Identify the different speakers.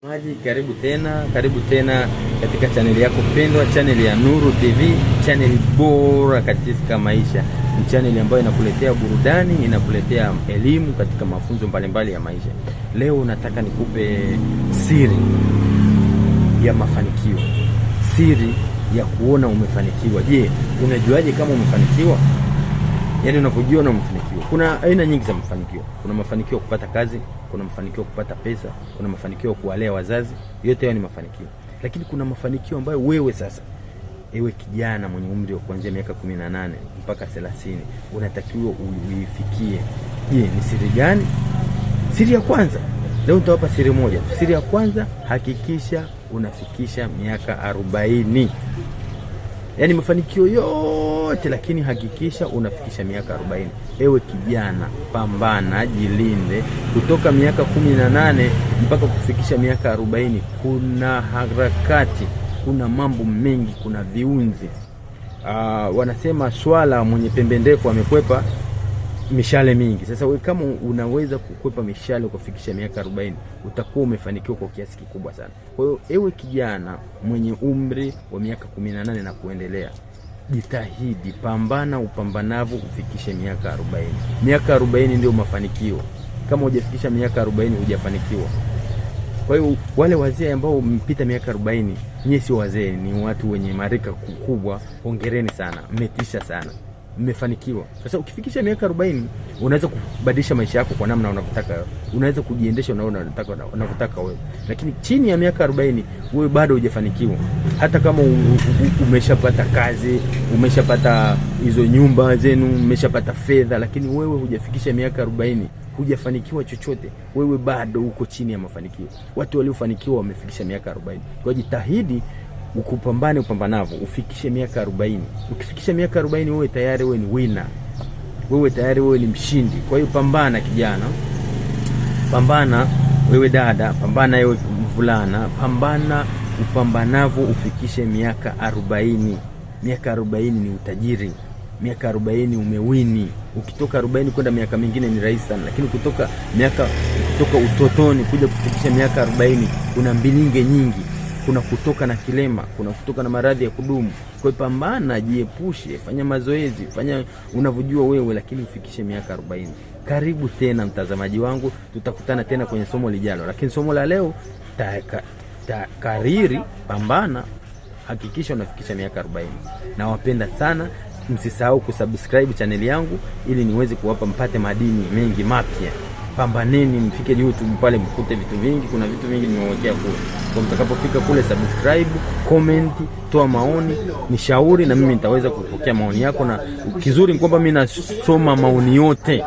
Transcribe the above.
Speaker 1: Maji, karibu tena katika chaneli yako pendwa, chaneli ya Nuru TV, chaneli bora katika maisha. Ni chaneli ambayo inakuletea burudani, inakuletea elimu katika mafunzo mbalimbali ya maisha. Leo nataka nikupe siri ya mafanikio, siri ya kuona umefanikiwa. Je, unajuaje kama umefanikiwa? Yaani unavojua na umefanikiwa. Kuna aina nyingi za mafanikio. Kuna mafanikio ya kupata kazi, kuna mafanikio ya kupata pesa, kuna mafanikio ya kuwalea wazazi. Yote hayo ni mafanikio. Lakini kuna mafanikio ambayo wewe sasa, ewe kijana mwenye umri wa kuanzia miaka 18 mpaka 30, unatakiwa uifikie. Je, ni siri gani? Siri ya kwanza, leo nitawapa siri moja. Siri ya kwanza, hakikisha unafikisha miaka 40. Yaani mafanikio yote, lakini hakikisha unafikisha miaka 40. Ewe kijana, pambana, jilinde. Kutoka miaka 18 mpaka kufikisha miaka 40, kuna harakati, kuna mambo mengi, kuna viunzi. Wanasema swala mwenye pembe ndefu amekwepa mishale mingi. Sasa wewe kama unaweza kukwepa mishale kufikisha miaka 40, utakuwa umefanikiwa kwa kiasi kikubwa sana. Kwa hiyo ewe kijana mwenye umri wa miaka 18 na kuendelea, jitahidi, pambana upambanavu ufikishe miaka 40. Miaka 40 ndio mafanikio. Kama hujafikisha miaka 40 hujafanikiwa. Kwa hiyo wale wazee ambao mpita miaka 40, nyinyi si wazee, ni watu wenye marika kubwa. Hongereni sana, mmetisha sana, mmefanikiwa. Sasa ukifikisha miaka 40, unaweza kubadilisha maisha yako kwa namna unavyotaka. Unaweza kujiendesha unavyotaka wewe. Lakini chini ya miaka 40, wewe bado hujafanikiwa. Hata kama umeshapata kazi, umeshapata hizo nyumba zenu, umeshapata fedha, lakini wewe hujafikisha miaka 40, hujafanikiwa chochote. Wewe bado uko chini ya mafanikio. Watu waliofanikiwa wamefikisha miaka 40. Kwa hiyo jitahidi, ukupambane upambanavu ufikishe miaka 40. Ukifikisha miaka 40, wewe tayari wewe ni winner. Wewe tayari wewe ni mshindi. Kwa hiyo pambana kijana. Pambana wewe dada, pambana wewe mvulana, pambana upambanavu ufikishe miaka 40. Miaka 40 ni utajiri. Miaka 40 umewini. Ukitoka 40 kwenda miaka mingine ni rahisi sana, lakini kutoka utotoni kuja kufikisha miaka 40 kuna mbilinge nyingi. Kuna kutoka na kilema, kuna kutoka na maradhi ya kudumu. Kwa hiyo pambana, jiepushe, fanya mazoezi, fanya unavyojua wewe, lakini ufikishe miaka 40. Karibu tena mtazamaji wangu, tutakutana tena kwenye somo lijalo. Lakini somo la leo, kariri, pambana, hakikisha unafikisha miaka 40. Nawapenda sana. Msisahau kusubscribe channel yangu ili niweze kuwapa mpate madini mengi mapya. Pambaneni, mfike YouTube pale mkute vitu vingi. Kuna vitu vingi nimewekea kule. Kwa mtakapofika kule, subscribe, comment, toa maoni, nishauri, na mimi nitaweza kupokea maoni yako. Na kizuri ni kwamba mimi nasoma maoni yote.